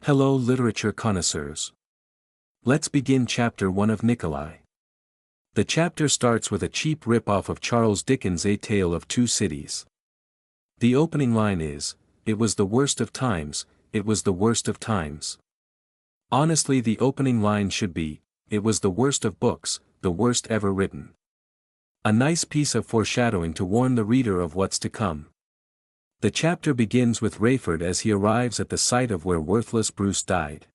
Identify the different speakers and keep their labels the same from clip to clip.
Speaker 1: Hello literature connoisseurs. Let's begin chapter 1 of Nicolae. The chapter starts with a cheap rip-off of Charles Dickens' A Tale of Two Cities. The opening line is, "It was the worst of times, it was the worst of times." Honestly, the opening line should be, "It was the worst of books, the worst ever written." A nice piece of foreshadowing to warn the reader of what's to come. The chapter begins with Rayford as he arrives at the site of where worthless Bruce died.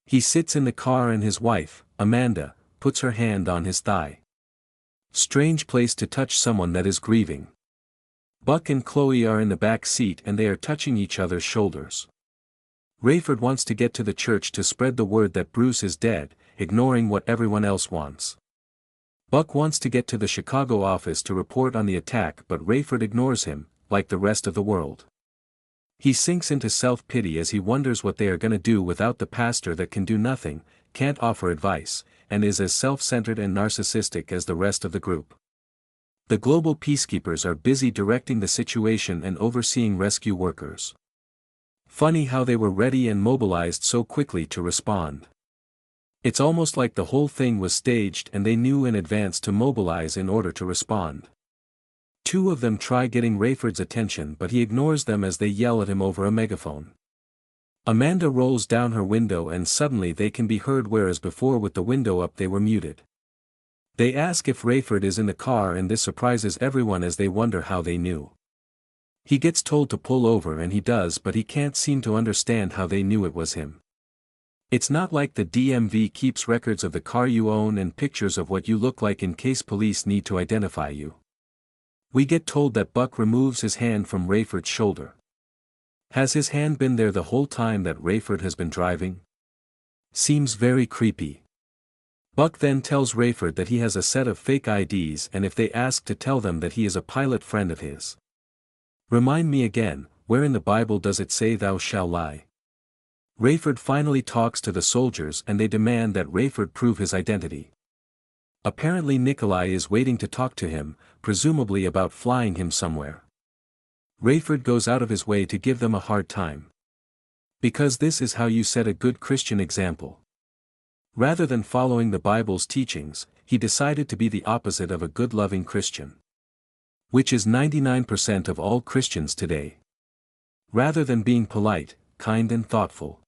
Speaker 1: He sits in the car and his wife, Amanda, puts her hand on his thigh. Strange place to touch someone that is grieving. Buck and Chloe are in the back seat and they are touching each other's shoulders. Rayford wants to get to the church to spread the word that Bruce is dead, ignoring what everyone else wants. Buck wants to get to the Chicago office to report on the attack, but Rayford ignores him, like the rest of the world. He sinks into self-pity as he wonders what they are gonna do without the pastor that can do nothing, can't offer advice, and is as self-centered and narcissistic as the rest of the group. The global peacekeepers are busy directing the situation and overseeing rescue workers. Funny how they were ready and mobilized so quickly to respond. It's almost like the whole thing was staged and they knew in advance to mobilize in order to respond. Two of them try getting Rayford's attention, but he ignores them as they yell at him over a megaphone. Amanda rolls down her window and suddenly they can be heard, whereas before with the window up they were muted. They ask if Rayford is in the car and this surprises everyone as they wonder how they knew. He gets told to pull over and he does, but he can't seem to understand how they knew it was him. It's not like the DMV keeps records of the car you own and pictures of what you look like in case police need to identify you. We get told that Buck removes his hand from Rayford's shoulder. Has his hand been there the whole time that Rayford has been driving? Seems very creepy. Buck then tells Rayford that he has a set of fake IDs and if they ask to tell them that he is a pilot friend of his. Remind me again, where in the Bible does it say thou shalt lie? Rayford finally talks to the soldiers and they demand that Rayford prove his identity. Apparently Nicolae is waiting to talk to him, presumably about flying him somewhere. Rayford goes out of his way to give them a hard time. Because this is how you set a good Christian example. Rather than following the Bible's teachings, he decided to be the opposite of a good loving Christian. Which is 99% of all Christians today. Rather than being polite, kind and thoughtful,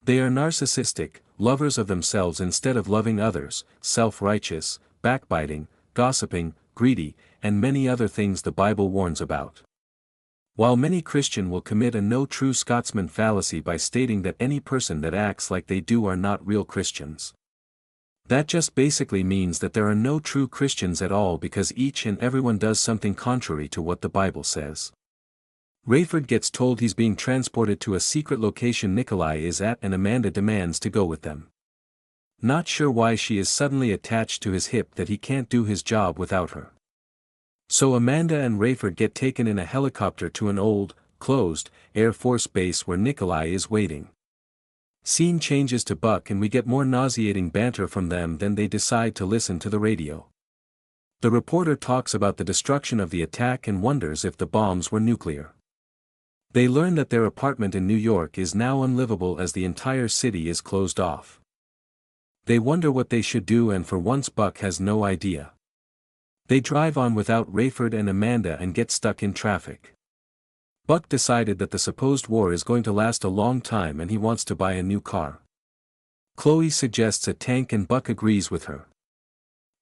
Speaker 1: they are narcissistic, lovers of themselves instead of loving others, self-righteous, backbiting, gossiping, greedy, and many other things the Bible warns about. While many Christians will commit a no true Scotsman fallacy by stating that any person that acts like they do are not real Christians. That just basically means that there are no true Christians at all because each and everyone does something contrary to what the Bible says. Rayford gets told he's being transported to a secret location Nicolae is at and Amanda demands to go with them. Not sure why she is suddenly attached to his hip that he can't do his job without her. So Amanda and Rayford get taken in a helicopter to an old, closed, Air Force base where Nicolae is waiting. Scene changes to Buck and we get more nauseating banter from them. Then they decide to listen to the radio. The reporter talks about the destruction of the attack and wonders if the bombs were nuclear. They learn that their apartment in New York is now unlivable as the entire city is closed off. They wonder what they should do and for once Buck has no idea. They drive on without Rayford and Amanda and get stuck in traffic. Buck decided that the supposed war is going to last a long time and he wants to buy a new car. Chloe suggests a tank and Buck agrees with her.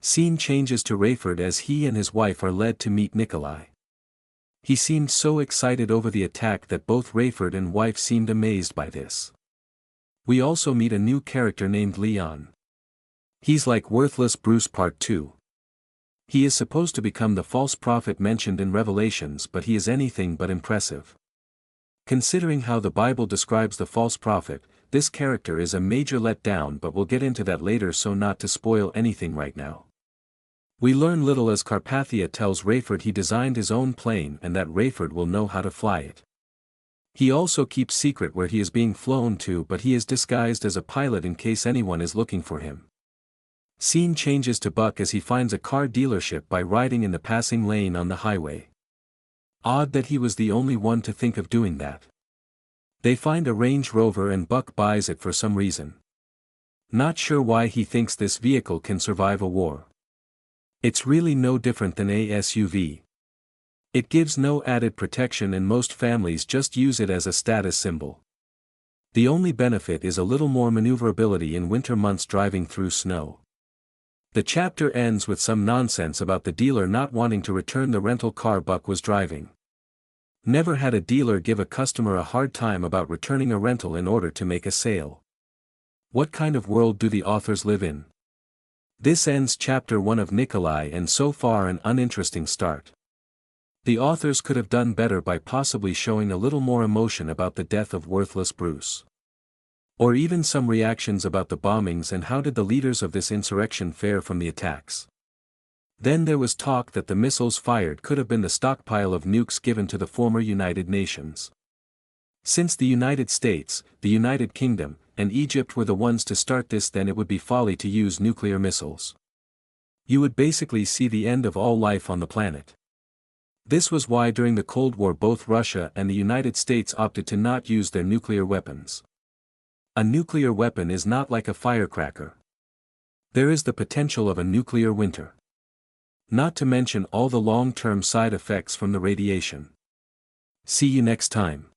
Speaker 1: Scene changes to Rayford as he and his wife are led to meet Nicolae. He seemed so excited over the attack that both Rayford and wife seemed amazed by this. We also meet a new character named Leon. He's like worthless Bruce Part 2. He is supposed to become the false prophet mentioned in Revelations, but he is anything but impressive. Considering how the Bible describes the false prophet, this character is a major letdown, but we'll get into that later so not to spoil anything right now. We learn little as Carpathia tells Rayford he designed his own plane and that Rayford will know how to fly it. He also keeps secret where he is being flown to, but he is disguised as a pilot in case anyone is looking for him. Scene changes to Buck as he finds a car dealership by riding in the passing lane on the highway. Odd that he was the only one to think of doing that. They find a Range Rover and Buck buys it for some reason. Not sure why he thinks this vehicle can survive a war. It's really no different than a SUV. It gives no added protection and most families just use it as a status symbol. The only benefit is a little more maneuverability in winter months driving through snow. The chapter ends with some nonsense about the dealer not wanting to return the rental car Buck was driving. Never had a dealer give a customer a hard time about returning a rental in order to make a sale. What kind of world do the authors live in? This ends chapter 1 of Nicolae, and so far an uninteresting start. The authors could have done better by possibly showing a little more emotion about the death of worthless Bruce. Or even some reactions about the bombings and how did the leaders of this insurrection fare from the attacks. Then there was talk that the missiles fired could have been the stockpile of nukes given to the former United Nations. Since the United States, the United Kingdom, and Egypt were the ones to start this, then it would be folly to use nuclear missiles. You would basically see the end of all life on the planet. This was why during the Cold War both Russia and the United States opted to not use their nuclear weapons. A nuclear weapon is not like a firecracker. There is the potential of a nuclear winter. Not to mention all the long-term side effects from the radiation. See you next time.